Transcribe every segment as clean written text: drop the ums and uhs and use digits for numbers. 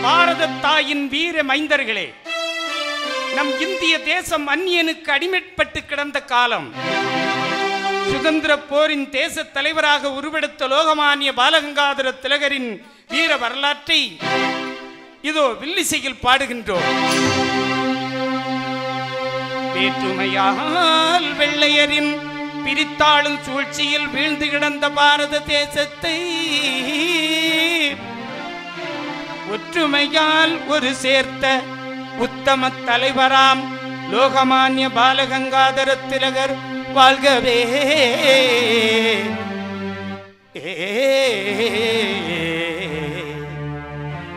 பாரத தாயின் வீர மைந்தர்களே, நம் இந்திய தேசம் அந்நியனுக்கு அடிமைப்பட்டு கிடந்த காலம். சுதந்திர போரின் தேச தலைவராக உருவெடுத்த லோகமானிய பாலகங்காதர திலகரின் வீர வரலாற்றை இதோ வில்லிசையில் பாடுகின்றோம். வேற்றுமையால் வெள்ளையரின் பிரித்தாளும் சூழ்ச்சியில் வீழ்ந்து கிடந்த பாரத தேசத்தை ஒற்றுமையால் ஒரு சேர்த்த உத்தம தலைவராம் லோகமானிய பாலகங்காதர திலகர் வாழ்கவே.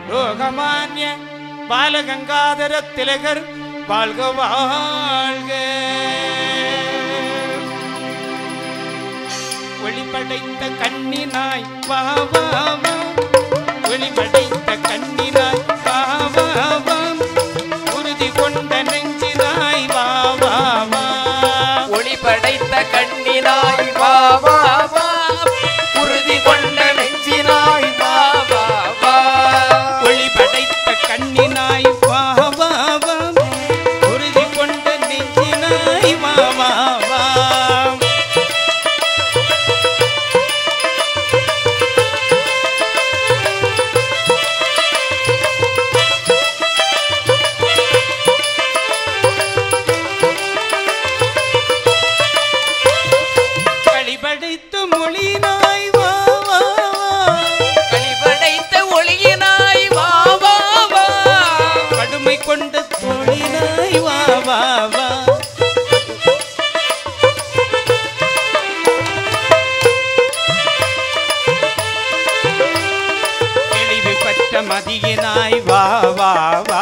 லோகமானிய பாலகங்காதர திலகர் வாழ்க வாழ்க. ஒளிபடைத்த கண்ணினாய் வா வா வா, ஒளிபடைத்த கண்ணினாய் வா வா வா, உறுதி கொண்ட நெஞ்சினாய் வா வா வா, ஒளிபடைத்த கண்ணினாய் வா வா வா, உறுதி கொண்ட நெஞ்சினாய் வா வா வா, ஒளிபடைத்த கண்ணினாய் வா வா வா, உறுதி கொண்ட நெஞ்சினாய் வா வா வா. மதியினாய் வா வா வா,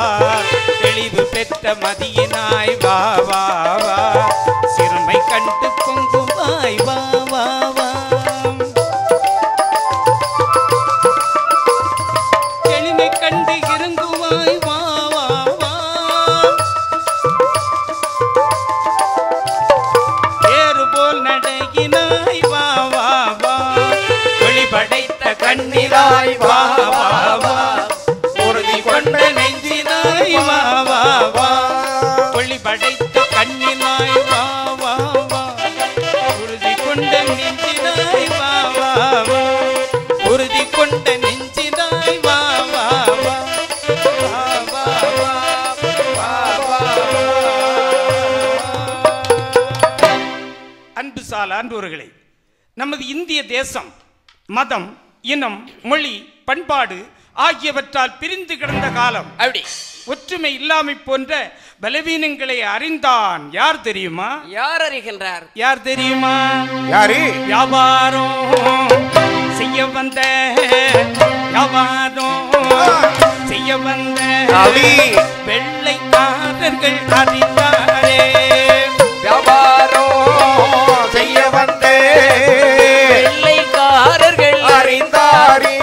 தெளிவு பெற்ற மதியினாய் வா வா வா, சிறுமை கண்டு பொங்குமாய் வா வா வா, எளிமை கண்டு இறங்குவாய் வா வா வா, வேறு போல் நடையினாய் வா வா வா, ஒளிபடைத்த கண்ணினாய் வா வா வா, உறுதி கொண்ட நெஞ்சினாய் வா வா வா, ஒளிபடைத்த கண்ணினாய் வா வா வா, உறுதி கொண்ட நெஞ்சினாய் வா வா வா, உறுதி கொண்ட நெஞ்சினாய் வா வா வா, வா வா வா வா வா. அன்பு சால அன்புகளே, நமது இந்திய தேசம் மதம், இனம், மொழி, பண்பாடு ஆகியவற்றால் பிரிந்து கிடந்த காலம். அப்படி ஒற்றுமை இல்லாமை போன்ற பலவீனங்களை அறிந்தான் யார் தெரியுமா? யார் அறிகின்றார்? யார் தெரியுமா? யாரு? வியாபாரம் செய்ய வந்த, வியாபாரம் செய்ய வந்த வெள்ளைக்காரர்கள் அறிந்தாரே. வியாபாரம் செய்ய வந்த வெள்ளைக்காரர்கள் அறிந்தாரே.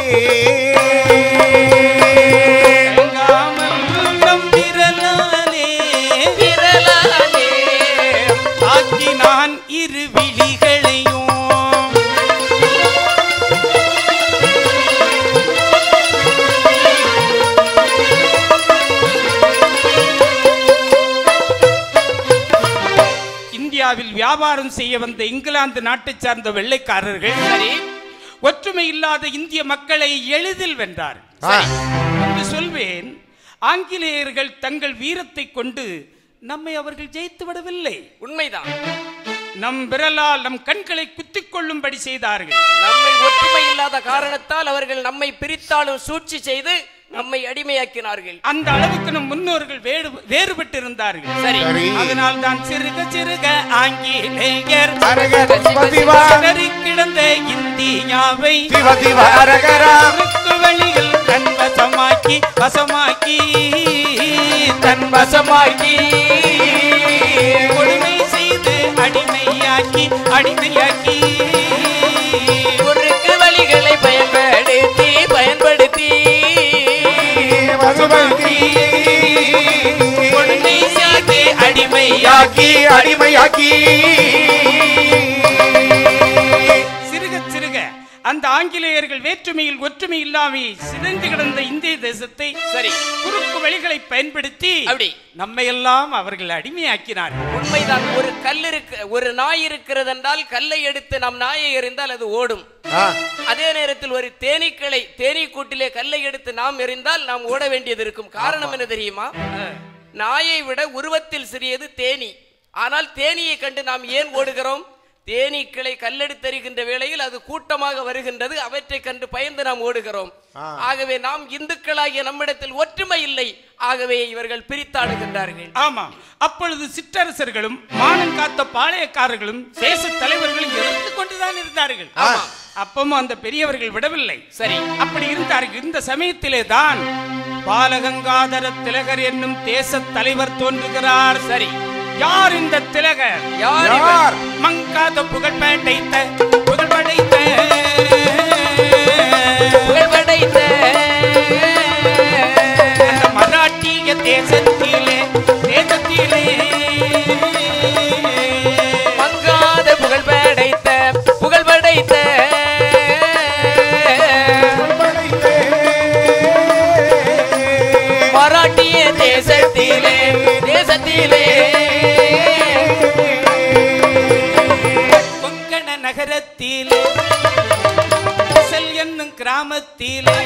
நான் இரு விழிகளையும் இந்தியாவில் வியாபாரம் செய்ய வந்த இங்கிலாந்து நாட்டை சார்ந்த வெள்ளைக்காரர்கள் சரி ஒற்றுமை இல்லாத இந்திய மக்களை எளிதில் வென்றார். என்று சொல்வேன், ஆங்கிலேயர்கள் தங்கள் வீரத்தை கொண்டு நம்மை அவர்கள் ஜெயித்து விடவில்லை. உண்மைதான். நம் விரலால் நம் கண்களை குத்திக் கொள்ளும்படி செய்தார்கள். நம்மை ஒற்றுமை இல்லாத காரணத்தால் அவர்கள் நம்மை பிரித்தாலும் சூழ்ச்சி செய்து நம்மை அடிமையாக்கினார்கள். அந்த அளவுக்கு நம் முன்னோர்கள் வேறுபட்டு இருந்தார்கள். சரி, அதனால் தான் சிறுக சிறுக ஆங்கிலேயர் கிடந்த இந்தியாவை வழிகள் தன்வசமாக்கி வசமாக்கி தன்வசமாக்கி கொடுமை செய்து அடிமையாக்கி அடிமையாக்கி குறுக்கு வழிகளை பயன்படுத்தி பயன்படுத்தி கொடுமை செய்து அடிமையாக்கி அடிமையாக்கி சிறுக சிறுக அந்த ஆங்கிலேயர்கள் வேற்றுமையில் ஒற்றுமை இல்லாமல் சிதைந்து கிடந்த இந்திய தேசத்தை சரி குறுக்கு வழிகளை பயன்படுத்தி அப்படி நம்மை எல்லாம் அவர்கள் அடிமையாக்கினார். உண்மைதான். ஒரு கல் ஒரு நாய் இருக்கிறது என்றால் கல்லை எடுத்து நம் நாயை எறிந்தால் அது ஓடும். அதே நேரத்தில் ஒரு தேனீ கூட்டிலே கல்லை எடுத்து நாம் எறிந்தால் நாம் ஓட வேண்டியது இருக்கும். காரணம் என்ன தெரியுமா? நாயை விட உருவத்தில் சிறியது தேனி. ஆனால் தேனியை கண்டு நாம் ஏன் ஓடுகிறோம்? தேனீக்களை கல்லெடுத்தறிகின்ற வேளையில் அது கூட்டமாக வருகின்றது. அவற்றை கண்டு பயந்து நாம் ஓடுகிறோம். ஆகவே நாம் இந்துக்களாகிய நம்மிடத்தில் ஒற்றுமை இல்லை. ஆகவே இவர்கள் பிரித்தாடுகின்றார்கள். ஆமாம். அப்பொழுது சிற்றரசர்களும் மானம் காத்த பாளையக்காரர்களும் தேச தலைவர்களும் எதிர்த்து கொண்டுதான் இருந்தார்கள். அப்பவும் அந்த பெரியவர்கள் விடவில்லை. சரி அப்படி இருந்தார்கள். இந்த சமயத்திலே தான் பாலகங்காதர திலகர் என்னும் தேச தலைவர் தோன்றுகிறார். சரி யார் இந்த திலகர்? யார்? மங்காத புகழ்படைத்த மராட்டிய தேசத்திலே மங்காத புகழ்படைத்த மராட்டிய தேசத்திலே கொங்கண நகரத்திலே செல் என்னும் கிராமத்திலே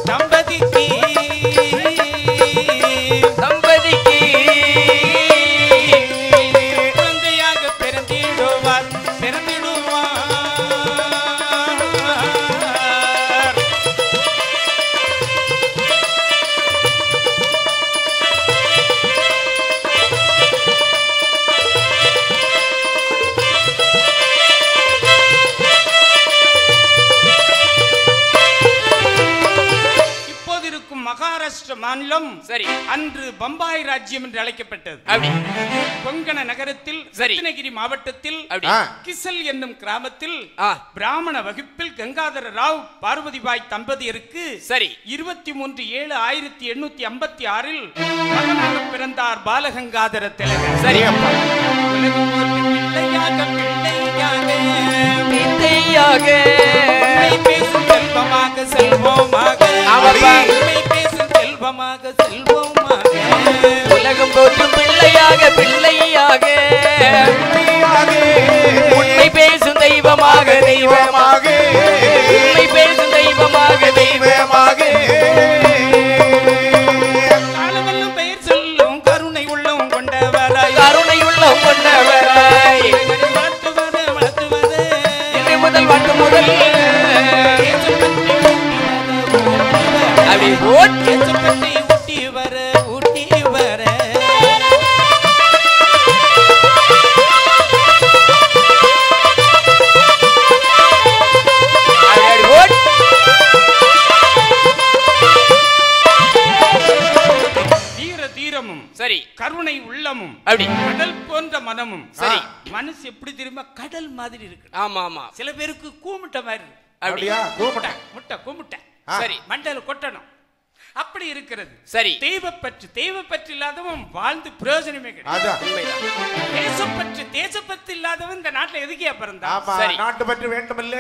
தம்பதிக்கு குழந்தையாக பிறந்திடுவார். மகாராஷ்டிர மாநிலம் சரி அன்று பம்பாய் ராஜ்யம் என்று அழைக்கப்பட்டது. கொங்கண நகரத்தில் ரத்னகிரி மாவட்டத்தில் கிசல் என்னும் கிராமத்தில் பிராமண வகுப்பில் கங்காதர ராவ் பார்வதிபாய் தம்பதியருக்கு சரி 23/7/1856 மகனாக பிறந்தார் பாலகங்காதர திலகர். சரி பேசும் செல்வமாக செல்வமாக உலகம் போற்றும் பிள்ளையாக உண்மை பேசும் தெய்வமாக உண்மை பேசும் தெய்வமாக காலமெல்லாம் பெயர் சொல்லும் கருணை உள்ளம் கொண்டவராய் வளர்த்துவது இன்று முதல் வண்டு முதல் ஊட்டி வர தீர தீரமும் சரி கருணை உள்ளமும் அப்படி கடல் போன்ற மனமும் சரி மனசு எப்படி தெரியுமா? கடல் மாதிரி இருக்கு. ஆமா ஆமா. சில பேருக்கு கூமுட்டை மாதிரி இருக்கு. அப்படியா? கூமுட்டை சரி மண்டல கொட்டணும் அப்படி இருக்கிறது. சரி தெய்வப்பற்று இல்லாதவன் வாழ்ந்து பிரயோஜனமே கிடையாது. தேசப்பற்று இல்லாதவன் இந்த நாட்டுல எதுக்கே பிறந்தா? நாட்டு பற்று வேண்டுமில்ல.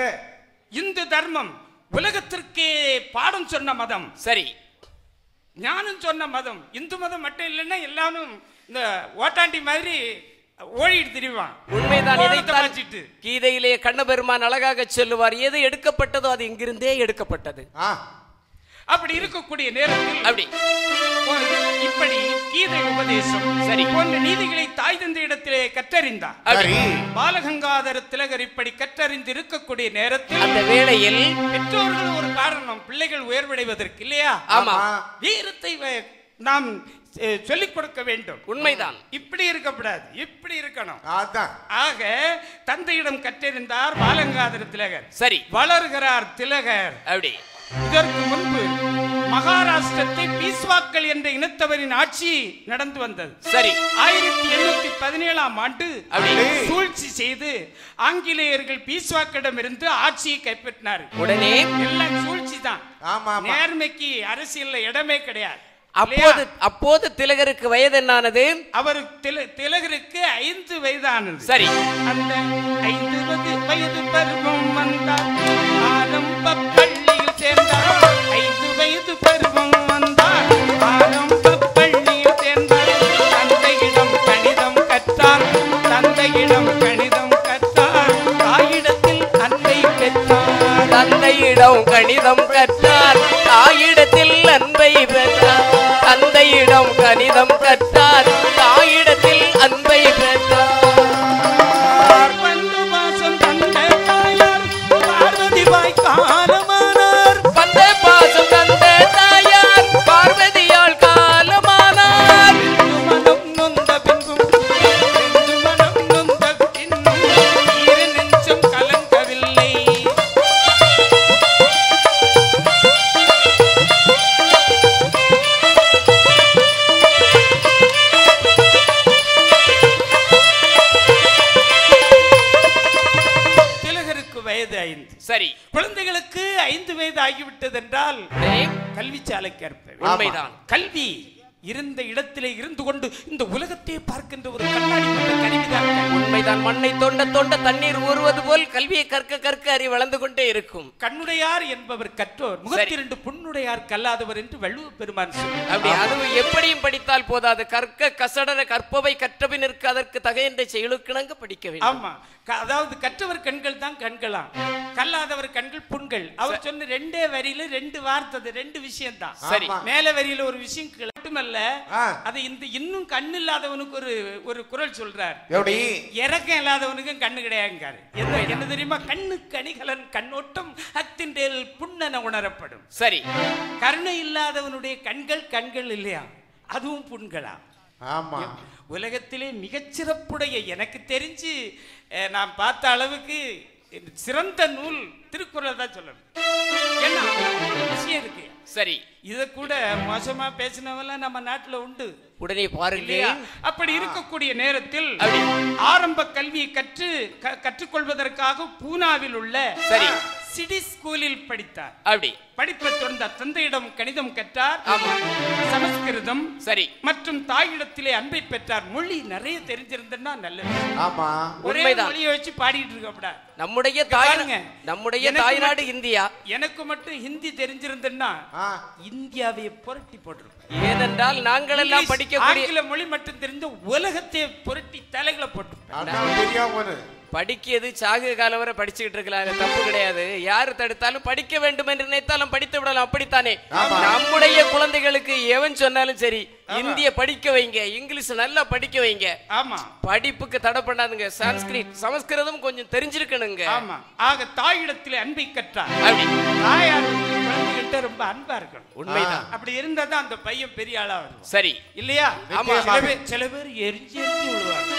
இந்து தர்மம் உலகத்திற்கே பாடம் சொன்ன மதம். சரி ஞானம் சொன்ன மதம். இந்து மதம் மட்டும் இல்லைன்னா எல்லாரும் இந்த ஓட்டாண்டி மாதிரி ஓடிட்டு திரிவான். உண்மைதான். கீதையிலே கண்ணபெருமான் அழகாக சொல்லுவார், எது எடுக்கப்பட்டதோ அது இங்கிருந்தே எடுக்கப்பட்டது. அப்படி இருக்கக்கூடிய நேரத்தில் அப்படி இப்படி கீதை உபதேசம் சரி போன்ற நீதிகளை தாய் தந்தை இடத்திலே கற்றறிந்தார். பாலகங்காதர திலகர் இப்படி கற்றறிந்து இருக்கக்கூடிய நேரத்தில் அந்த வேளையில் பெற்றோர்கள் ஒரு காரணம் பிள்ளைகள் உயர்வடைவதற்கு இல்லையா? ஆமா. வீரத்தை நாம் சொல்லிக் கொடுக்க வேண்டும். உண்மைதான். இப்படி இருக்கக்கூடாது, இப்படி இருக்கணும். ஆக தந்தையிடம் கற்றறிந்தார் பாலகங்காதர திலகர். சரி வளர்கிறார் திலகர். அப்படி இதற்கு முன்பு மகாராஷ்டிரத்தை பீஸ்வாக்கள் என்ற இனத்தவரின் ஆட்சி நடந்து வந்தது. சரி 1817ஆம் ஆண்டு சூழ்ச்சி செய்து ஆங்கிலேயர்கள் பீஸ்வாக்கிடமிருந்து ஆட்சியை கைப்பற்றினார். உடனே எல்லாம் சூழ்ச்சி தான். நேர்மைக்கு அரசியல்ல இடமே கிடையாது. அப்போது திலகருக்கு வயது என்னானது? அவர் திலகருக்கு 5 வயதானது. சரி. அந்த 5 வயது பருவம் வந்தார், ஆரம்ப பள்ளியில் சேர்ந்தார். 5 வயது பருவம் வந்தார், ஆரம்ப பள்ளியில் சேர்ந்தார். தந்தையிடம் கணிதம் கற்றார், தந்தையிடம் கணிதம் கற்றார். தாயிடத்தில் அன்பை பெற்றார், தந்தையிடம் கணிதம் கற்றார். தாயிடத்தில் அன்பை பெற்றார். தந்தையிடம் கணிதம் கற்றார். தாயிடத்தில் அன்பை பெற்றார். பந்து பாசம் தந்த தாயார் பார்வதிபாய் காலமானார். பந்த பாசம் தந்த தாயார் பார்வதியால் காலமானார். மனம் நொந்த பின்பும் மனம் நொந்த பின்னும் இரு நெஞ்சம் கலங்கவில்லை. வயது 5. சரி. குழந்தைகளுக்கு 5 வயது ஆகிவிட்டது என்றால் கல்வி சாலைக்கு அர்ப்பம். உண்மைதான். கல்வி இருந்த இடத்திலே இருந்து கொண்டு இந்த உலகத்தை பார்க்கின்ற ஒரு கண்ணாடி போன்ற கருவிதான். உண்மைதான். மண்ணை தோண்ட தோண்ட தண்ணீர் ஊறுவது போல் கல்வியை கற்க கற்க அறிவு வளர்ந்து கொண்டே இருக்கும். கண்ணுடையார் என்பவர் கற்றோர், முகத்திரண்டு புண்ணுடையார் கல்லாதவர் என்று வள்ளுவ பெருமான் சொல்றார். அப்படி அதுவும் எப்படியும் படித்தால் போதாது. கற்க கசடர கற்பவை கற்றபினிற்கு அதற்கு தகையென்ற செயலுக்கிணங்க படிக்க வேண்டும். ஆமா, அதாவது கற்றவர் கண்கள் தான் கண்களாம், கல்லாதவர் கண்கள் புண்கள். அவர் சொன்ன 2 வரியில 2 வார்த்தை, 2 விஷயம் தான். சரி. மேல வரியில ஒரு விஷயம் மட்டுமல்ல, அது இந்த இன்னும் கண்ணு இல்லாதவனுக்கு ஒரு குரல் சொல்றார். இறக்கம் இல்லாதவனுக்கு கண்ணு கிடையாதுங்காரு. என்ன தெரியுமா? கண்ணு கணிகலன் கண்ணோட்டம் அத்தின்றேல் புண்ணென உணரப்படும். சரி. கருணை இல்லாதவனுடைய கண்கள் இல்லையா, அதுவும் புண்களா? ஆமா. உலகத்திலே மிகச்சிறப்புடைய, எனக்கு தெரிஞ்சு நான் பார்த்த அளவுக்கு சிறந்த நூல் திருக்குறள் தான் சொல்லணும். என்ன விஷயம் இருக்கு. சரி. இத கூட மோசமா பேசினவெல்லாம் நம்ம நாட்டுல உண்டு. உடனே பாருங்க. அப்படி இருக்கக்கூடிய நேரத்தில் ஆரம்ப கல்வியை கற்றுக்கொள்வதற்காக பூனாவில் உள்ள சரி சிடி ஸ்கூலில் படித்தார். அப்படி படிப்பை தொடர்ந்த தந்தையிடம் கணிதம் கற்றார். ஆமா. சமஸ்கிருதம் சரி மற்றும் தாயிடத்திலே அன்பை பெற்றார். மொழி நிறைய தெரிஞ்சிருந்தா நல்லது. ஆமா. ஒரே மொழியை வச்சு பாடிட்டு இருக்கப்படா. நம்முடைய தாய்நாடு இந்தியா. எனக்கு மட்டும் ஹிந்தி தெரிஞ்சிருந்தா இந்தியாவை புரட்டி போட்டிருப்பேன். ஏனென்றால் நாங்கள் எல்லாம் படிக்கக்கூடிய ஆங்கில மொழி மட்டும் தெரிஞ்ச உலகத்தை புரட்டி தலைகளை போட்டிருப்பேன். படிக்கிறது சாகு காலம் வரை படிச்சுக்கிட்டு இருக்கலாம், தப்பு கிடையாது. யாரு தடுத்தாலும் படிக்க வேண்டும் என்று நினைத்தாலும் படித்து விடலாம். அப்படித்தானே நம்முடைய குழந்தைகளுக்கு எவன் சொன்னாலும் சரி, இந்திய படிக்க வைங்க, இங்கிலீஷ் நல்லா படிக்க வைங்க. ஆமா, படிப்புக்கு தடை பண்ணாதுங்க. சான்ஸ்கிரிட் சமஸ்கிருதம் கொஞ்சம் தெரிஞ்சிருக்கணுங்க. ஆமா. ஆக தாயிடத்திலே அன்பை கற்றார். தாயார் குழந்தைகிட்ட ரொம்ப அன்பா இருக்கணும். உண்மைதான். அப்படி இருந்தா தான் அந்த பையன் பெரிய ஆளா வரும். சரி இல்லையா? சில பேர் எரிஞ்சு விழுவாங்க.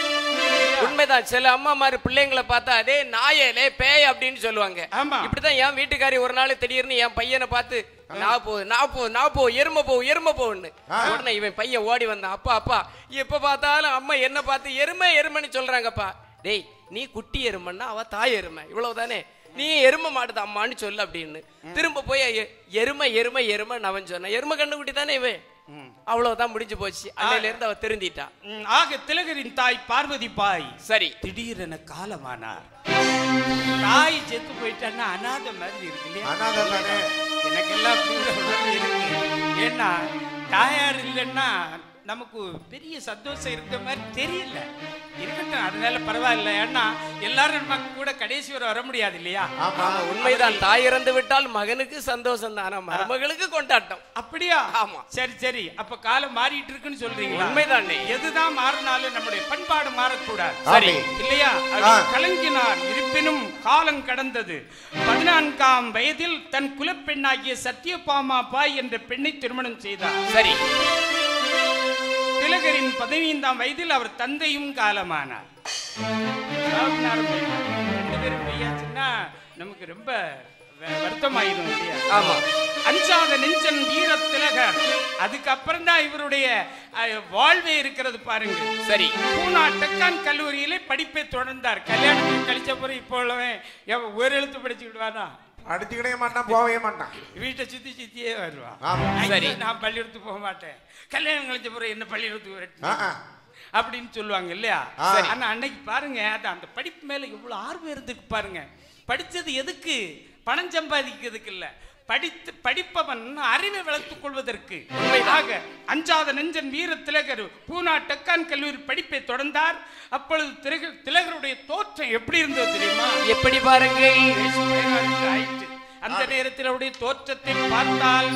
உண்மைதான். சில அம்மாமாரு பிள்ளைங்களை பார்த்தா அதே நாயலே பேய் அப்படின்னு சொல்லுவாங்க. இப்படிதான் என் வீட்டுக்காரி ஒரு நாள் திடீர்னு என் பையனை பார்த்து நான் போ எருமை போன்னு உடனே இவன் பையன் ஓடி வந்தான். அப்பா எப்ப பார்த்தாலும் அம்மா என்ன பார்த்து எருமைன்னு சொல்றாங்கப்பா. டேய், நீ குட்டி எருமைன்னா அவ தாய் எருமை, இவ்வளவுதானே. நீ எருமை மாடுது அம்மான்னு சொல்லு அப்படின்னு. திரும்ப போய் எருமை அவன் சொன்ன எருமை கண்ணுக்குட்டி தானே இவன். அவ்வளவுதான், முடிஞ்சு போச்சு. அன்னையில இருந்து அவ திருந்திட்டா. ஆக திலகரின் தாய் பார்வதி பாய் சரி திடீரென காலமானார். தாய் செத்து போயிட்டான்னா அநாத மாதிரி இருக்கு இல்லையா? எனக்கு எல்லாம் இருக்கு. ஏன்னா தாயார் இல்லைன்னா நமக்கு பெரிய சந்தோஷம் இருக்கிற மாதிரி தெரியல. இருக்கட்டும், அதனால பரவாயில்ல. ஏன்னா எல்லாரும் நம்ம கூட கடைசி வரை வர முடியாது இல்லையா? உண்மைதான். தாய் இறந்து விட்டால் மகனுக்கு சந்தோஷம் தான், மருமகளுக்கு கொண்டாட்டம். அப்படியா? ஆமா. சரி. அப்ப காலம் மாறிட்டு இருக்குன்னு சொல்றீங்களா? உண்மைதான். எதுதான் மாறினாலும் நம்முடைய பண்பாடு மாறக்கூடாது. சரி இல்லையா? கலங்கினார். இருப்பினும் காலம் கடந்தது. 14ஆம் வயதில் தன் குலப்பெண்ணாகிய சத்யபாமா பாய் என்ற பெண்ணை திருமணம் செய்தார். சரி. திலகரின் 15ஆம் வயதில் அவர் தந்தையும் காலமானார். 2 பேரும் பெய்யாச்சுன்னா நமக்கு ரொம்ப வருத்தமாயிரும் இல்லையா? ஆமா. அஞ்சாத நெஞ்சன் வீர திலகர். அதுக்கப்புறம் தான் இவருடைய வாழ்வே இருக்கிறது பாருங்க. சரி. பூனா டெக்கான் கல்லூரியிலே படிப்பை தொடர்ந்தார். கல்யாணத்துக்கு கழிச்ச பிறகு இப்போ ஒரு எழுத்து படிச்சுக்கிடுவாரா? அடிச்சுக்கிட்டே மாட்டான், போகவே மாட்டான். வீட்டை சுத்தி சுத்தியே வருவான். சரி. நான் பள்ளிக்கூடத்துக்கு போக மாட்டேன், கல்யாணம் கழிச்ச பிறகு என்ன பள்ளிக்கூடத்துக்கு அப்படின்னு சொல்லுவாங்க இல்லையா? ஆனா அன்னைக்கு பாருங்க, அந்த படிப்பு மேல எவ்வளவு ஆர்வம் இருந்துக்கு பாருங்க. படிச்சது எதுக்கு? பணம் சம்பாதிக்கிறதுக்கு இல்ல, படிப்பவன் அறிவை வளர்த்துக் கொள்வதற்கு. அஞ்சாத நெஞ்சன் வீர திலகர் பூனா டெக்கான் கல்லூரி படிப்பை தொடர்ந்தார். அப்பொழுது திலகருடைய தோற்றம் எப்படி இருந்தது தெரியுமா? எப்படி பாருங்க. அந்த நேரத்தில் அவருடைய தோற்றத்தை பார்த்தால்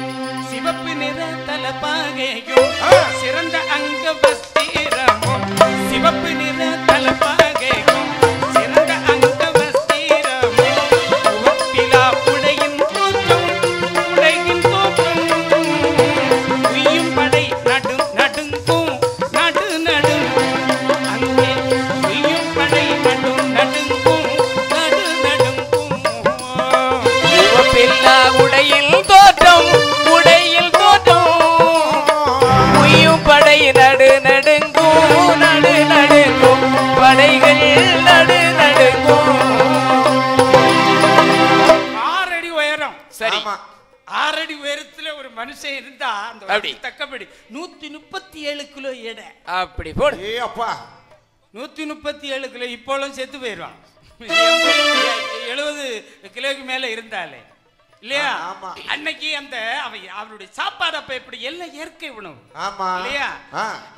சிவப்பு நிற தலப்பாகையும் சிறந்த அங்க வஸ்திரமும், சிவப்பு நிற தலப்பாகையும் சிறந்த அங்க வஸ்திரமும், உவப்பிலா உடையின் தோற்றம், உடையின் தோற்றம், உய்யும் படை நடுங்கும் நடு நடுங்கும், அங்கே உய்யும் படை நடுங்கும் நடு நடுங்கும். உவப்பில்லா உடையில் தோற்றம், உடையில் தோற்றம், உய்யும் படை நடு நடுங்கும் நடு நடுங்கும், படைகள் நடு நடுங்கும். 6 அடி உயரம். சரி. 6 அடி உயரத்துல ஒரு மனுஷன் இருந்தா அந்த தக்கபடி 137 கிலோ எடை. அப்படி போடு. ஏ அப்பா, 137 கிலோ இப்போலும் செத்து போயிடுவான். 70 கிலோக்கு மேல இருந்தாலே இல்லையா? அன்னைக்கு அந்த அவருடைய சாப்பாடு அப்ப எப்படி எல்லாம் இயற்கை உணவு இல்லையா?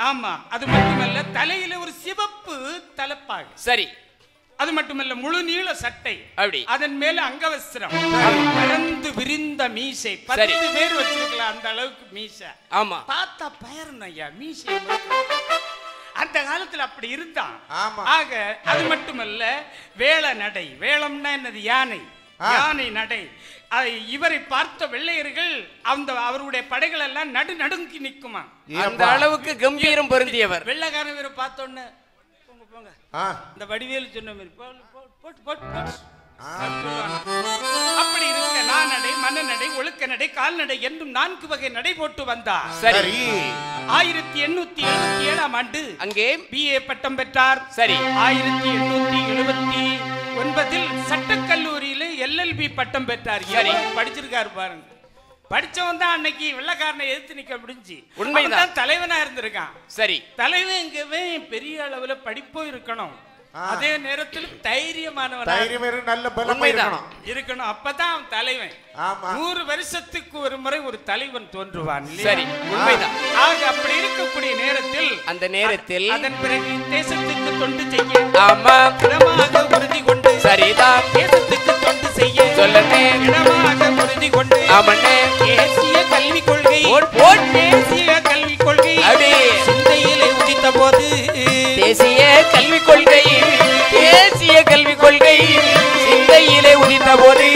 ஆமா. அது மட்டுமல்ல, தலையில ஒரு சிவப்பு தலப்பாக. சரி. அது மட்டுமல்ல, முழு நீள சட்டை, அப்படி அதன் மேல அங்கவஸ்திரம், பறந்து விரிந்த மீசை. 10 பேர் வச்சிருக்கலாம் அந்த அளவுக்கு மீசை. ஆமா. பார்த்தா பயர்ன ஐயா மீசை. அந்த காலத்துல அப்படி இருந்தான். ஆக அது மட்டுமல்ல, வேள நடை. வேளம்னா என்னது? யானை. யானை நடை. இவரை பார்த்த வெள்ளையர்கள் அவருடைய படைகள் எல்லாம் நடுங்கி நிக்குமா. அந்த அளவுக்கு கம்பீரம் பொருந்தியவர். வெள்ளைக்காரன் இவரை பார்த்தோன்னு போங்க இந்த வடிவேலு சொன்ன மாதிரி அப்படி இருக்க நானடை, மனநடை, ஒழுக்க நடை, கால்நடை என்னும் 4 வகை நடை போட்டு வந்தார். சரி. 1877ஆம் ஆண்டு அங்கே BA பட்டம் பெற்றார். சரி. 1879 சட்டக்கல்லூரியில LLB பட்டம் பெற்றார். சரி. படிச்சிருக்காரு பாருங்க. படிச்சவன் தான் அன்னைக்கு வெள்ளக்காரனை எதிர்த்து நிக்க முடிஞ்சு. உண்மைதான் தலைவனா இருந்திருக்கான். சரி. தலைவன் இங்கவே பெரிய அளவுல படிப்பும் இருக்கணும், அதே நேரத்தில் தைரியமானவன் இருக்கணும். அப்பதான் அவன் தலைவன். 100 வருஷத்துக்கு ஒரு முறை ஒரு தலைவன் தோன்றுவான். சரி, உண்மைதான். ஆக அப்படி இருக்கக்கூடிய நேரத்தில் அந்த நேரத்தில் அதன் பிறகு தேசத்துக்கு தொண்டு செய்ய இடமாக உறுதி கொண்டு. சரிதான். தேசத்துக்கு தொண்டு செய்ய சொல்லனே இடமாக உறுதி கொண்டு. ஆமண்ணே. தேசிய கல்விக் கொள்கை, தேசிய கல்விக் கொள்கை சிந்தையிலே உதித்த போது, தேசிய கல்விக் கொள்கை, தேசிய கல்விக் கொள்கை சிந்தையிலே உதித்த போது,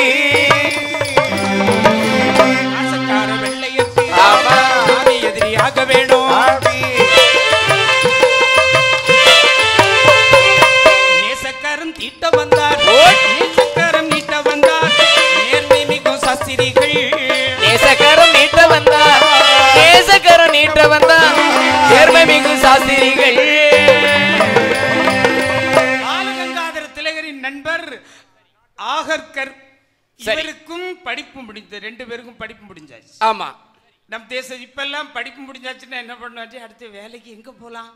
ஆசக்கார வெள்ளையருக்கு எதிரியாக வேணும். நேசக்காரன் தீட்ட வந்தார், நேசக்காரன் நீட்ட வந்தார், நேர்மை மிகும் சாஸ்திரிகள். நேசக்காரன் நீட்ட வந்தார், நேசக்காரன் நீட்ட வந்தார், நேர்மை மிகும் சாஸ்திரிகள். பாலகங்காதர திலகரின் நண்பர் ஆகர்கர், இவருக்கும் படிப்பு முடிஞ்சது. 2 பேருக்கும் படிப்பு முடிஞ்சாச்சு. ஆமா. நம் தேசம் இப்பெல்லாம் படிப்பு முடிஞ்சாச்சுன்னா என்ன பண்ணுவாச்சு, அடுத்து வேலைக்கு எங்க போலாம்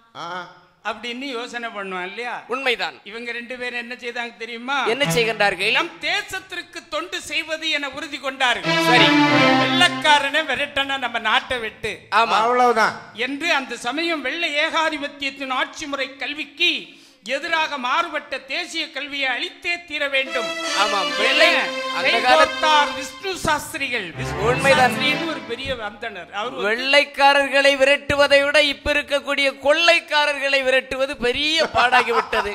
அப்படின்னு யோசனை பண்ணுவான் இல்லையா? உண்மைதான். இவங்க 2 பேரும் என்ன செய்தாங்க தெரியுமா? என்ன செய்கின்றார்கள்? நம் தேசத்திற்கு தொண்டு செய்வது என உறுதி கொண்டார்கள். சரி. வெள்ளக்காரனை விரட்டன நம்ம நாட்டை விட்டு. ஆமா, அவ்வளவுதான் என்று அந்த சமயம் வெள்ளை ஏகாதிபத்தியத்தின் ஆட்சி முறை கல்விக்கு எதிராக மாறுபட்ட தேசிய கல்வியை அளித்தே தீர வேண்டும். ஆமாம். விஷ்ணு சாஸ்திரிகள், உண்மைதான், ஒரு பெரிய அந்தனர். அவர் வெள்ளைக்காரர்களை விரட்டுவதை விட இப்ப இருக்கக்கூடிய கொள்ளைக்காரர்களை விரட்டுவது பெரிய பாடாகிவிட்டது.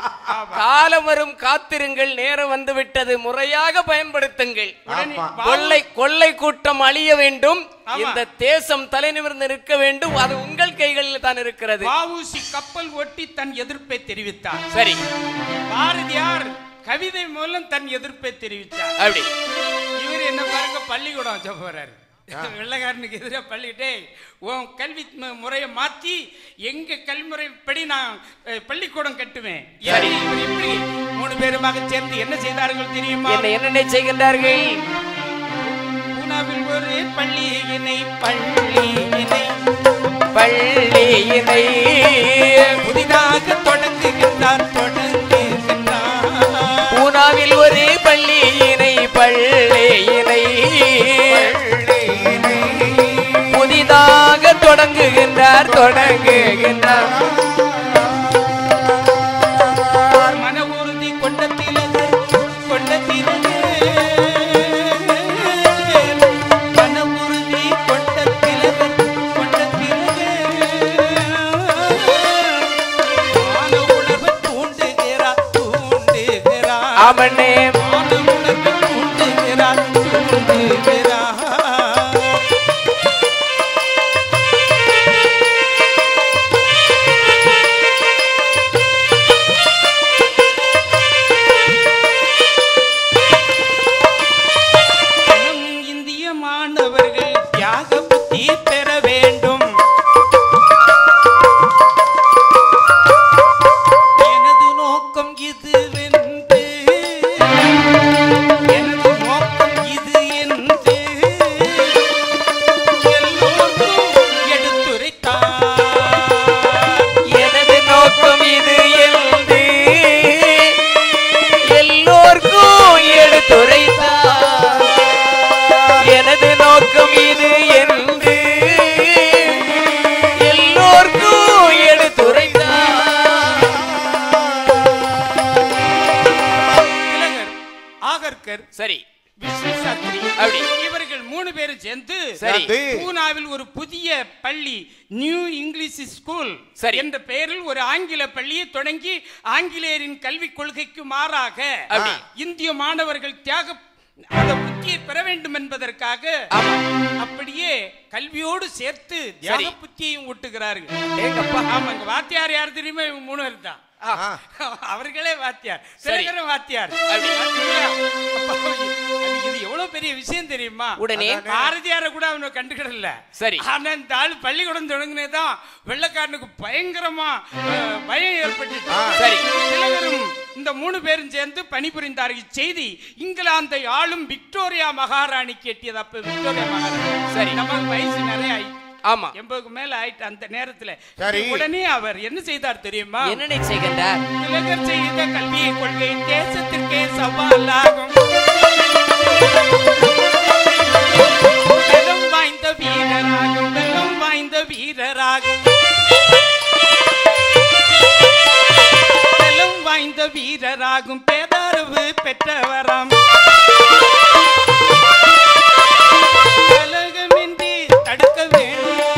காலம் வரும், காத்திருங்கள், நேரம் வந்து விட்டது, முறையாக பயன்படுத்துங்கள். கொள்ளை கூட்டம் அழிய வேண்டும், இந்த தேசம் தலை நிமிர்ந்து நிற்க வேண்டும். அது உங்கள் கைகளில் தான் இருக்கிறது. வஉசி கப்பல் ஒட்டி தன் எதிர்ப்பை தெரிவித்தார். சரி. பாரதியார் கவிதை மூலம் தன் எதிர்ப்பை தெரிவித்தார். அப்படி இவர் என்ன பாருங்க, பள்ளிக்கூடம் வச்ச போறாரு. வெள்ளைக்காரனுக்கு எதிராக பள்ளிட்டே உன் கல்வி முறையை மாற்றி எங்க கல்விமுறைப்படி நான் பள்ளிக்கூடம் கட்டுவேன். இப்படி 3 பேருமாக சேர்ந்து என்ன செய்தார்கள் தெரியுமா? என்ன செய்கின்றார்கள்? பள்ளியினை புதிதாக தொடங்குகின்றார் பூனாவில் ஒரு பள்ளியினை புதிதாக தொடங்குகின்றார் மன உறுதி கொண்டத்திலே ஆமண்ணே இந்திய மாணவர்கள் தியாக புத்தி பெற வேண்டும். எனது நோக்கம் இது என்று எல்லோருக்கும் எடுத்துரைத்தார். எனது நோக்கம் இது என்று எல்லோருக்கும் எடுத்துரைத்தார். எனது நோக்கம் இது என்று எல்லோருக்கும் எடுத்துரைத்தார். திலகர், ஆகர்கர், சரி விஸ்வசாஸ்திரி அப்படி இவர்கள் 3 பேரும் சேர்ந்து சரி பூனாவில் ஒரு புதிய பள்ளி நியூ இங்கிலீஷ் ஸ்கூல் சரி என்ற பெயரில் ஒரு ஆங்கில பள்ளியை தொடங்கி ஆங்கிலேயரின் கல்விக் கொள்கைக்கு மாறாக இந்திய மாணவர்கள் தியாக அந்த புத்தியை பெற வேண்டும் என்பதற்காக அப்படியே கல்வியோடு சேர்த்து தியாக புத்தியையும் ஊட்டுகிறார்கள். ஆமாங்க, வாத்தியார் யார் தெரியுமா? இவங்க 3 பேர் தான். அவர்களே வாத்தியார், திலகரும் வாத்தியார். இது எவ்வளவு பெரிய விஷயம் தெரியுமா? உடனே பாரதியார கூட அவனை கண்டுக்கிடல. சரி, ஆனா இந்த ஆள் பள்ளிக்கூடம் தொடங்கினதான் வெள்ளக்காரனுக்கு பயங்கரமா பயம் ஏற்பட்டு சரி திலகரும் இந்த 3 பேரும் சேர்ந்து பணிபுரிந்தார்கள். செய்தி இங்கிலாந்தை ஆளும் விக்டோரியா மகாராணிக்கு எட்டியது. அப்ப விக்டோரியா மகாராணி சரி நமக்கு வயசு நிறைய ஆயிடுச்சு. ஆமா, 80க்கு மேல ஆயிட்டு அந்த நேரத்துல உடனே அவர் என்ன செய்தார் தெரியுமா? என்ன செய்கின்றார்? திலகர் செய்த கல்வி கொள்கை தேசத்திற்கே சவாலாகும். பலம் வாய்ந்த வீரராகும், பலம் வாய்ந்த வீரராகும், பலம் வாய்ந்த வீரராகும், பேதறிவு பெற்றவராம். கலகமின்றி தடுக்க வேண்டும்,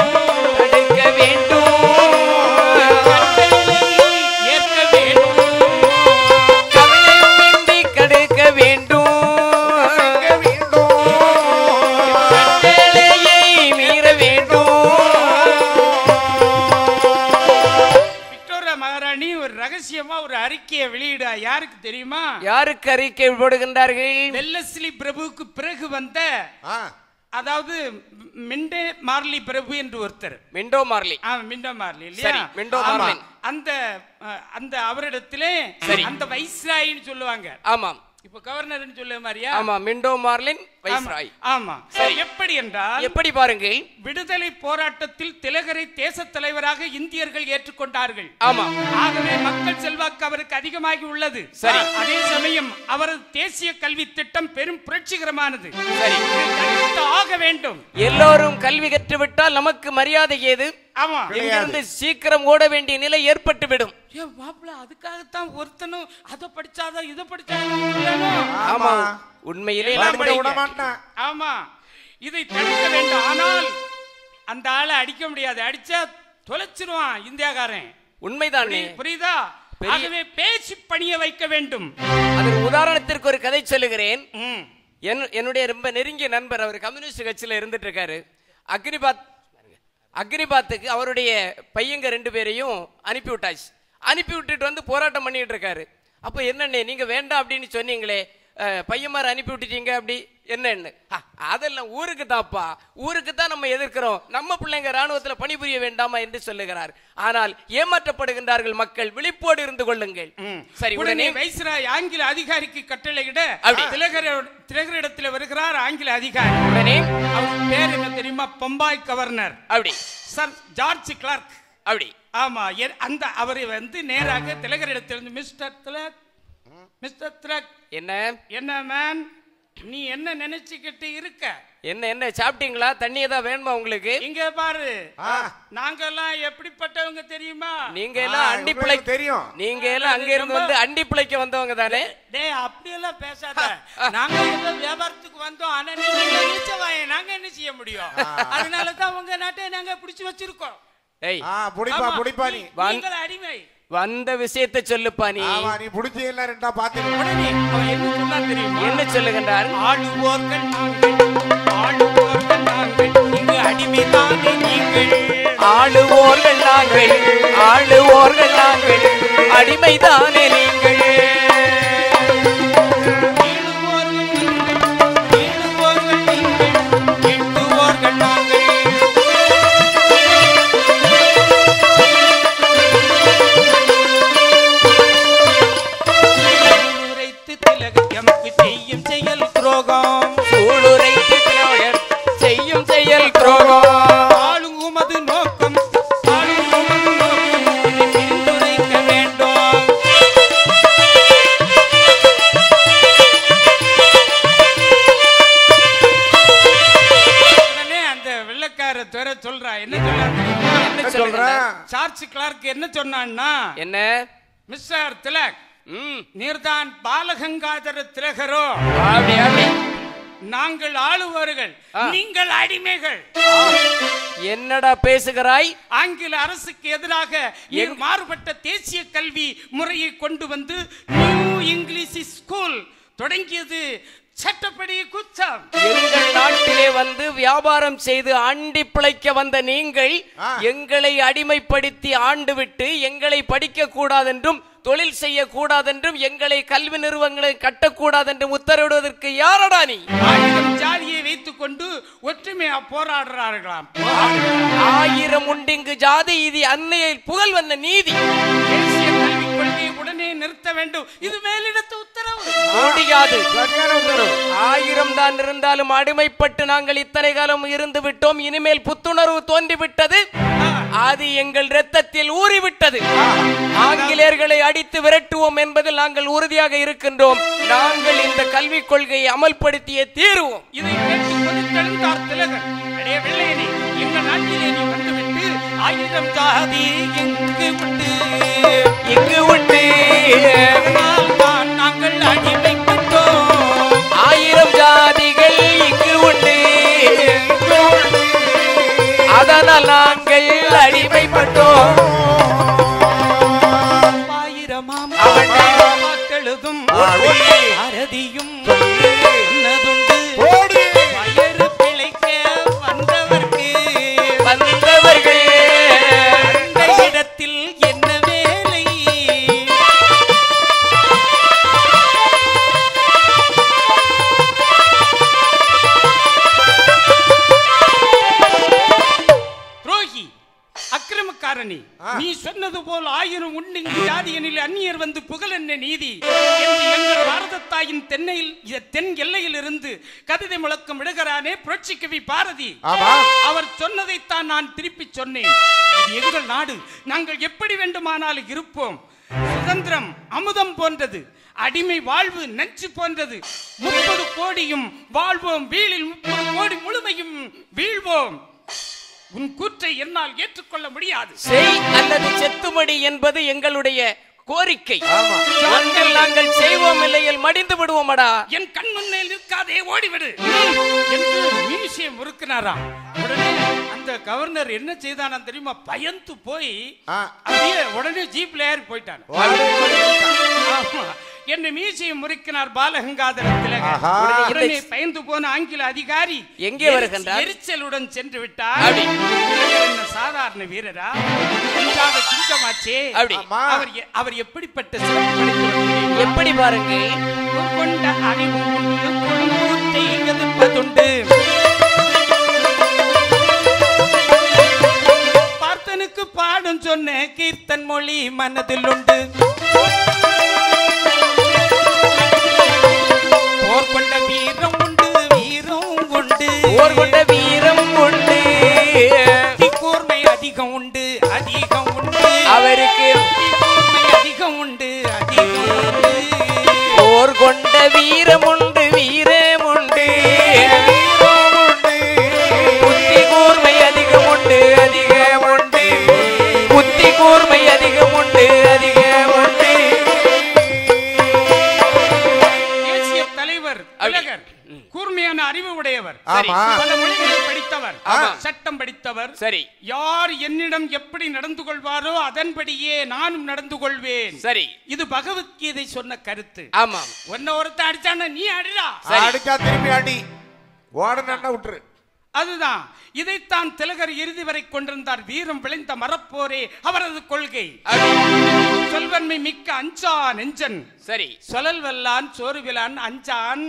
ஏற்க வேண்டும், கவலையின்றி கடுக்க வேண்டும், கட்டளையை மீற வேண்டும். விக்டோரியா மகாராணி ஒரு ரகசியமா ஒரு அறிக்கையை வெளியிட யாருக்கு தெரியுமா? யாருக்கு அறிக்கை போடுகின்றார்கள்? வெல்லஸ்லி பிரபுவுக்கு பிறகு வந்த அதாவது மிண்டே மார்லி பிரபு என்று ஒருத்தர். Minto Marley. மிண்டோ மார்லி இல்லையா? Minto Marley. அந்த அவரிடத்திலே அந்த வைஸ்ராயின்னு சொல்லுவாங்க. ஆமாம், இப்ப கவர்னர் சொல்ல மாதிரியா? ஆமா, மிண்டோ மார்லின் வைஸ்ராய். ஆமா, எப்படி என்றால் எப்படி பாருங்கள், விடுதலை போராட்டத்தில் திலகரை தேச தலைவராக இந்தியர்கள் ஏற்றுக்கொண்டார்கள். ஆமா, ஆகவே மக்கள் செல்வாக்கு அவருக்கு அதிகமாகி உள்ளது. சரி, அதே சமயம் அவரது தேசிய கல்வி திட்டம் பெரும் புரட்சிகரமானது. சரி, ஆக வேண்டும். எல்லோரும் கல்வி கற்றுவிட்டால் நமக்கு மரியாதை ஏது? ஆமா, இங்கிருந்து சீக்கிரம் ஓட வேண்டிய நிலை ஏற்பட்டு விடும். அதுக்காகத்தான் ஒருத்தனும் அதை படிச்சாதான் இதை படிச்சாதான். ஆமா, உண்மையிலே ஆமா, இதை தடுக்க வேண்டும். ஆனால் அந்த ஆளை அடிக்க முடியாது. அடிச்சா தொலைச்சிருவான் இந்தியாக்காரன். உண்மைதான், புரியுதா? ஆகவே பேசி பணிய வைக்க வேண்டும். அதற்கு உதாரணத்திற்கு ஒரு கதை சொல்லுகிறேன். என்னுடைய ரொம்ப நெருங்கிய நண்பர், அவர் கம்யூனிஸ்ட் கட்சியில இருந்துட்டு இருக்காரு. அக்னிபாத்துக்கு அவருடைய பையங்க 2 பேரையும் அனுப்பி விட்டாச்சு. அனுப்பி விட்டுட்டு வந்து போராட்டம் பண்ணிட்டு இருக்காரு. அப்ப என்னண்ணே நீங்க வேண்டாம் அப்படின்னு சொன்னீங்களே, பையன்மார் அனுப்பி விட்டுட்டீங்க, அப்படி என்ன? அதெல்லாம் ஊருக்கு தான்ப்பா, ஊருக்கு தான் நம்ம எதிர்க்கிறோம், நம்ம பிள்ளைங்க ராணுவத்தில் பணிபுரிய வேண்டாமா என்று சொல்லுகிறார். ஆனால் ஏமாற்றப்படுகின்றார்கள் மக்கள். விழிப்போடு இருந்து கொள்ளுங்கள். சரி, உடனே வைஸ்ராய் ஆங்கில அதிகாரிக்கு கட்டளையிட திலகரிடத்தில் வருகிறார் ஆங்கில அதிகாரி. உடனே அவர் பேர் என்ன தெரியுமா? பம்பாய் கவர்னர் அப்படி சர் ஜார்ஜ் கிளார்க். அப்படி ஆமா. அந்த அவரை நேராக திலகரிடத்திலிருந்து மிஸ்டர் திலக் என்ன மேன் நீ என்ன நினைச்சுக்கிட்டு இருக்க? என்ன சாப்பிட்டீங்களா? தண்ணி ஏதாவது வேணுமா உங்களுக்கு? இங்க பாரு, நாங்க எல்லாம் எப்படிப்பட்டவங்க தெரியுமா? நீங்க எல்லாம் அண்டி பிழைக்க தெரியும். நீங்க எல்லாம் அங்க இருந்து வந்து அண்டி பிழைக்க வந்தவங்க தானே? டேய் அப்படி எல்லாம் பேசாத. நாங்க ஏதோ வியாபாரத்துக்கு வந்தோம். ஆனா நீங்க நிச்சயமாயே நாங்க என்ன செய்ய முடியும்? அதனால தான் உங்க நாட்டை நாங்க பிடிச்சு வச்சிருக்கோம். டேய் புடிப்பா நீ. நீங்கள் அடிமை. வந்த விஷயத்தை சொல்லுப்பா நீ. ஆமா நீ புடிச்சே இல்ல ரெண்டா பாத்து. உடனே அவன் என்ன சொன்னா தெரியுமா? என்ன சொல்லுகின்றார்? ஆளுவோர்கள் நாங்கள் இங்கு அடிமை தானே நீங்கள். ஆளுவோர்கள் நாங்கள் அடிமை தானே நீங்கள். ஜார்ஜ் கிளார்க் என்ன சொன்னான்னா, என்ன மிஸ்டர் திலக், நீர்தான் பாலகங்காதர திலகரோ? நாங்கள் ஆளுவர்கள், நீங்கள் அடிமைகள். என்னடா பேசுகிறாய்? ஆங்கில அரசுக்கு எதிராக மாறுபட்ட தேசிய கல்வி முறையை கொண்டு வந்து நியூ இங்கிலீஷ் ஸ்கூல் தொடங்கியது சட்டப்படி குற்றம். எங்கள் நாட்டிலே வந்து வியாபாரம் செய்து ஆண்டி பிழைக்க வந்த நீங்கள் எங்களை அடிமைப்படுத்தி ஆண்டு விட்டு எங்களை படிக்க கூடாதென்றும் தொழில் செய்ய கூடாதென்றும் எங்களை கல்வி நிறுவனங்களை கட்டக்கூடாதென்றும் உத்தரவிடுவதற்கு யாரடா நீ? ஆயிரம் ஜாதியை வைத்துக் கொண்டு ஒற்றுமையா போராடுறார்களாம். ஆயிரம் உண்டிங்கு ஜாதி இது அன்னையை புகழ் வந்த நீதி. தேசிய கல்விக் கொள்கையை உடனே நிறுத்த வேண்டும். இது மேலிடத்து உத்தரவு. முடியாது. ஆயிரம் தான் இருந்தாலும் அடிமைப்பட்டு நாங்கள் இத்தனை காலம் இருந்து விட்டோம். இனிமேல் புத்துணர்வு தோன்றிவிட்டது. அது எங்கள் இரத்தத்தில் ஊறிவிட்டது. ஆங்கிலேயர்களை அடித்து விரட்டுவோம் என்பதில் நாங்கள் உறுதியாக இருக்கின்றோம். நாங்கள் இந்த கல்விக் கொள்கையை அமல்படுத்தியே தீருவோம். இதை கேட்டு கொதித்தெழுந்தார் திலகர். அடே வெள்ளையனே, எங்கள் நாட்டிலே நீ வந்துவிட்டு ஆயிரம் ஜாதி இங்கு உண்டு நாங்கள் அடிமைப்பட்டோம். ஆயிரம் ஜாதிகள் இங்கு உண்டு, அதனால் நாங்கள் அடிமைப்பட்டோம். ஆயிரமாம் மக்களுதும் அரதியும் வயறு பிழைக்க வந்தவர்கள் அந்த இடத்தில் என்ன வேலை? துரோகி, அக்கிரமக்காரணி, நீ சொன்னது போல் ஆயிரம் உண்டிங்கு ஜாதியனில் அந்நியர் வந்து புகழ் என்ன நீதி என்று எங்கள் பாரத தாயின் தென் எல்லையில் இருந்து கவிதை முழக்கம் விடுகிறானே புரட்சி கவி பாரதி. அவர் சொன்னதைத்தான் நான் திருப்பி சொன்னேன். இது எங்கள் நாடு, நாங்கள் எப்படி வேண்டுமானாலும் இருப்போம். சுதந்திரம் அமுதம் போன்றது, அடிமை வாழ்வு நஞ்சு போன்றது. 30 கோடியும் வாழ்வோம், வீழில் 30 கோடி முழுமையும் வீழ்வோம். உன் கூற்றை என்னால் ஏற்றுக்கொள்ள முடியாது. செய் அல்லது செத்துமடி என்பது எங்களுடைய கோரிக்கை. நாங்கள் செய்வோம், இல்லையில் மடிந்து விடுவோமடா. என் கண் முன்னே நிற்காதே, ஓடிவிடு என்று மியூசியம் முறுக்கினாராம். உடனே அந்த கவர்னர் என்ன செய்தானா தெரியுமா? பயந்து போய் அப்படியே உடனே ஜீப்ல ஏறி போயிட்டான். என்ன மியூசியம் முறுக்கினார் பாலகங்காதர திலகர். உடனே பயந்து போன ஆங்கில அதிகாரி எங்கே வருகின்றார்? எரிச்சலுடன் சென்று விட்டார். என்ன சாதாரண வீரரா? சிங்கமாச்சே. அவர் எப்படிப்பட்ட எப்படி பாருங்க, கொண்ட அறிவு எதிர்ப்பதுண்டு. பார்த்தனுக்கு பாடும் சொன்ன கீர்த்தன் மொழி மனதில் உண்டு. போர் கொண்ட வீரம் உண்டு, வீரம் உண்டு. போர் கொண்ட வீரம் வீரமுண்டு வீரமுண்டு புத்தி கூர்மை அதிகமுண்டு அதிகமுண்டு புத்தி கூர்மை அதிகமுண்டு அதிகமுண்டு. தேசிய தலைவர் திலகர் கூர்மையான அறிவு உடையவர், பல மொழிகளை படித்தவர், சட்டம் படித்தவர். சரி, யார் என்னிடம் எப்படி நடந்து கொள்வாரோ அதன்படியே நானும் நடந்து கொள்வேன். சரி, இது பகவத்கீதை சொன்ன கருத்து. ஆமாம். ஒன்ன ஒருத்த அடிச்சான நீ அடிடா, அடிச்சா திருப்பி அடி, ஓடனா விட்டுரு. அதுதான். இதைத்தான் திலகர் இறுதி வரை கொண்டிருந்தார். வீரம் விளைந்த மரப்போரே அவரது கொள்கை. சொல்வன்மை மிக்க அஞ்சா நெஞ்சன். சரி, சொலல் வெல்லான் சோறுவிலான் அஞ்சான்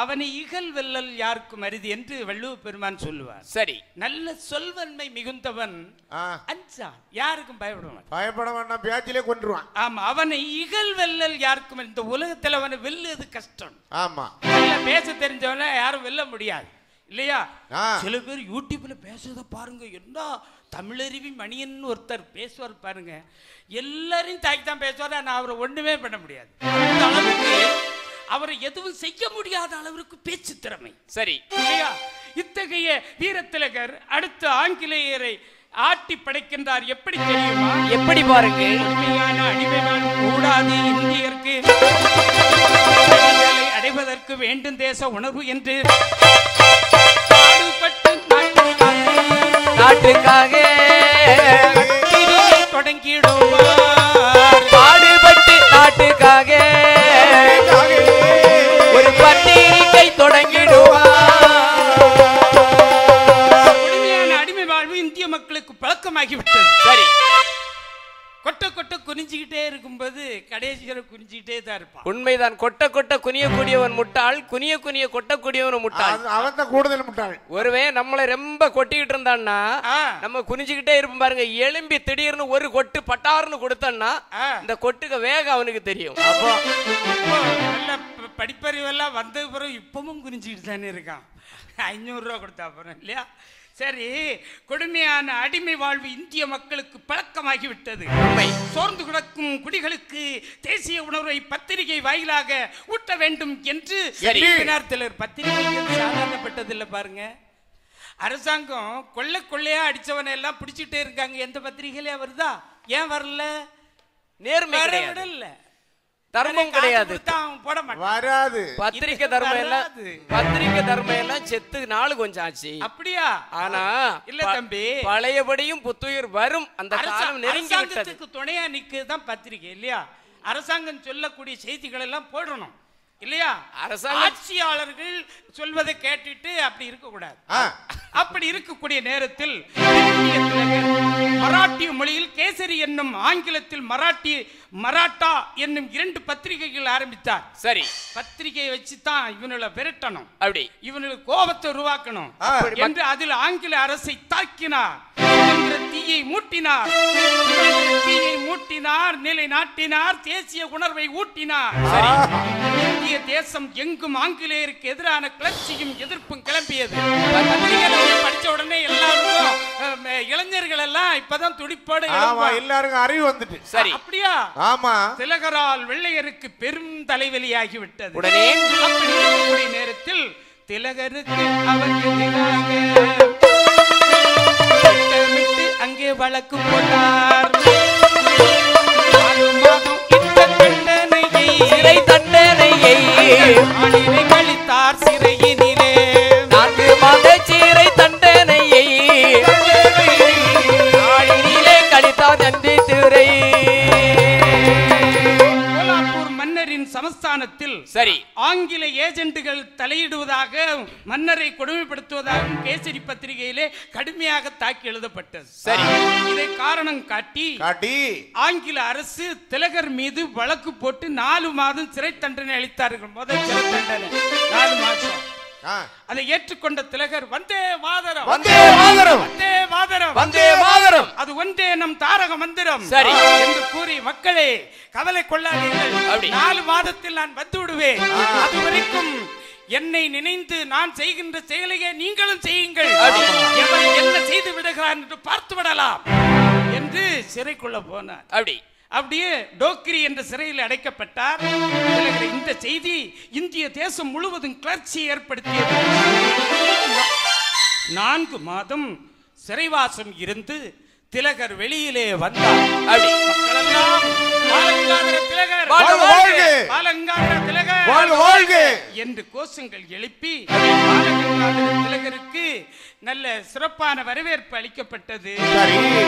அவனை இகல் வெல்லல் யாருக்கும் அரிது என்று வள்ளுவ பெருமான் சொல்லுவார். சரி, நல்ல சொல்வன்மை மிகுந்தவன் அஞ்சான், யாருக்கும் பயப்பட வேண்டாம், பேச்சிலே கொன்றுவான். ஆமா, அவனை இகல் வெல்லல் யாருக்கும். இந்த உலகத்தில் அவனை வெல்லுவது கஷ்டம். ஆமா, நல்ல பேச தெரிஞ்சவன யாரும் வெல்ல முடியாது இல்லையா? சில பேர் யூடியூப்ல பேசுறத பாருங்க, என்ன தமிழருவி மணியன் ஒருத்தர் பேசுவார் பாருங்க, எல்லாரையும் தாக்கி தான் பேசுவார். நான் அவரை ஒண்ணுமே பண்ண முடியாது. அந்த அளவுக்கு அவரை எதுவும் செய்ய முடியாத அளவிற்கு பேச்சு திறமை. சரி இல்லையா? இத்தகைய வீரத்திலகர் அடுத்து ஆங்கிலேயரை ஆட்டி படைக்கின்றார். எப்படி தெரியுமா? எப்படி பாருங்க. உண்மையான அடிமைகள் கூடாது இந்தியருக்கு அடைவதற்கு வேண்டும் தேச உணர்வு என்று நாட்டுக்காக தொடங்கிடுவார். பாடுபட்டு நாட்டுக்காக ஒரு பத்திரிகை தொடங்கிடுவார். உண்மையான அடிமை வாழ்வு இந்திய மக்களுக்கு பழக்கமாகிவிட்டது. சரி, கொட்ட கொட்ட குனிஞ்சுக்கிட்டே இருக்கும்போது கடைசியில் குனிஞ்சுக்கிட்டே தான் இருப்பான். உண்மைதான். கொட்ட கொட்ட குனியக்கூடியவன் முட்டாள், குனிய குனிய கொட்டக்கூடியவன் முட்டாள். அவன் தான் கூடுதல் முட்டாள். ஒருவே நம்மளை ரொம்ப கொட்டிக்கிட்டு இருந்தான்னா நம்ம குனிஞ்சுக்கிட்டே இருப்போம் பாருங்க. எலும்பி திடீர்னு ஒரு கொட்டு பட்டாருன்னு கொடுத்தோம்னா இந்த கொட்டுக்கு வேகம் அவனுக்கு தெரியும். நல்ல படிப்பறிவெல்லாம் வந்த பிறகு இப்பவும் குனிஞ்சுக்கிட்டு தானே இருக்கான். 500 ரூபா கொடுத்தா அப்புறம் இல்லையா? சரி, கொடுமையான அடிமை வாழ்வு இந்திய மக்களுக்கு பழக்கமாகிவிட்டது. சோர்ந்து கிடக்கும் குடிகளுக்கு தேசிய உணர்வை பத்திரிகை வாயிலாக ஊட்ட வேண்டும் என்று சிலர் பத்திரிகை சாதாரணப்பட்டதில்லை பாருங்க. அரசாங்கம் கொள்ளை கொள்ளையா அடிச்சவனை எல்லாம் பிடிச்சிட்டே இருக்காங்க. எந்த பத்திரிகையிலே வருதா? ஏன் வரல? நேர்மை இல்ல, தர்மம் கிடையாது, வராது. பத்திரிக்கை தர்மம் எல்லாம் செத்து நாள் கொஞ்சம் ஆச்சு. அப்படியா? ஆனா இல்ல தம்பி, பழையபடியும் புத்துயிர் வரும். அந்த காலம் நெருங்கி விட்டது. துணையா நிக்குதான் பத்திரிகை இல்லையா? அரசாங்கம் சொல்லக்கூடிய செய்திகள் எல்லாம் போடணும் இல்லையா? ஆட்சியாளர்கள் சொல்வதை கேட்டுட்டு அப்படி இருக்க கூடாது. அப்படி இருக்கக்கூடிய நேரத்தில் மராட்டிய மொழியில் கேசரி என்னும், ஆங்கிலத்தில் மராட்டா என்னும் 2 பத்திரிகைகள் ஆரம்பித்தார். சரி, பத்திரிகையை வச்சுதான் இவனுல விரட்டணும், அப்படி இவனுக்கு கோபத்தை உருவாக்கணும் என்று அதில் ஆங்கில அரசை தாக்கினார். தீயை மூட்டினார், நிலை நாட்டினார், தேசிய உணர்வை ஊட்டினார். இந்திய தேசம் எங்கும் ஆங்கிலேயருக்கு எதிரான கிளர்ச்சியும் எதிர்ப்பும் கிளம்பியது. படிச்ச உடனே எல்லாருக்கும் இளைஞர்கள் எல்லாம் இப்பதான் துடிப்போடு எல்லாருக்கும் அறிவு வந்துட்டு. சரி, அப்படியா? ஆமா, திலகரால் வெள்ளையருக்கு பெரும் தலைவலியாகிவிட்டது. உடனே அப்படி இருக்கக்கூடிய நேரத்தில் திலகருக்கு அவர் அங்கே வழக்கு போட்டார். சிறை தண்டனையை கழித்தார். சிறையினிலே 4 மாத சிறை தண்டனையை கழித்தார். நன்றி திரை. கோலாப்பூர் மன்னரின் சமஸ்தானத்தில் சரி, ஆங்கில ஏஜென்ட்டுகள் தலையிடுவதாக, மன்னரை கொடுமைப்படுத்துவதாக கேசரி பத்திரிகையிலே கடுமையாக தாக்கி எழுதப்பட்டது. சரி, இதை காரணம் காட்டி ஆங்கில அரசு திலகர் மீது வழக்கு போட்டு 4 மாதம் சிறை தண்டனை அளித்தார்கள். முதல் சிறை தண்டனை 4 மாதம். அதை ஏற்றுக்கொண்ட திலகர் வந்தே மாதரம், வந்தே மாதரம், வந்தே மாதரம், வந்தே மாதரம், அது ஒன்றே நம் தாரக மந்திரம் சரி என்று கூறி, மக்களே கவலை கொள்ளாதீர்கள், 4 மாதத்தில் நான் வந்து விடுவேன். அது வரைக்கும் என்னை நினைந்து நான் செய்கின்ற செயலையே நீங்களும் செய்யுங்கள். என்ன செய்து விடுகிறார் என்று பார்த்து விடலாம் என்று சிறைக்குள்ள போனார். அப்படி அப்படியே டோக்ரி என்ற சிறையில் அடைக்கப்பட்டார். இந்த செய்தி இந்திய தேசம் முழுவதும் கிளர்ச்சி ஏற்படுத்தியது. 4 மாதம் சிறைவாசம் இருந்து திலகர் வெளியிலே வந்தார். மக்களெல்லாம் பாலங்காதர திலகர் பாலங்காதர திலகர் என்று கோஷங்கள் எழுப்பி பாலகங்காதர திலகருக்கு நல்ல சிறப்பான வரவேற்பு அளிக்கப்பட்டது.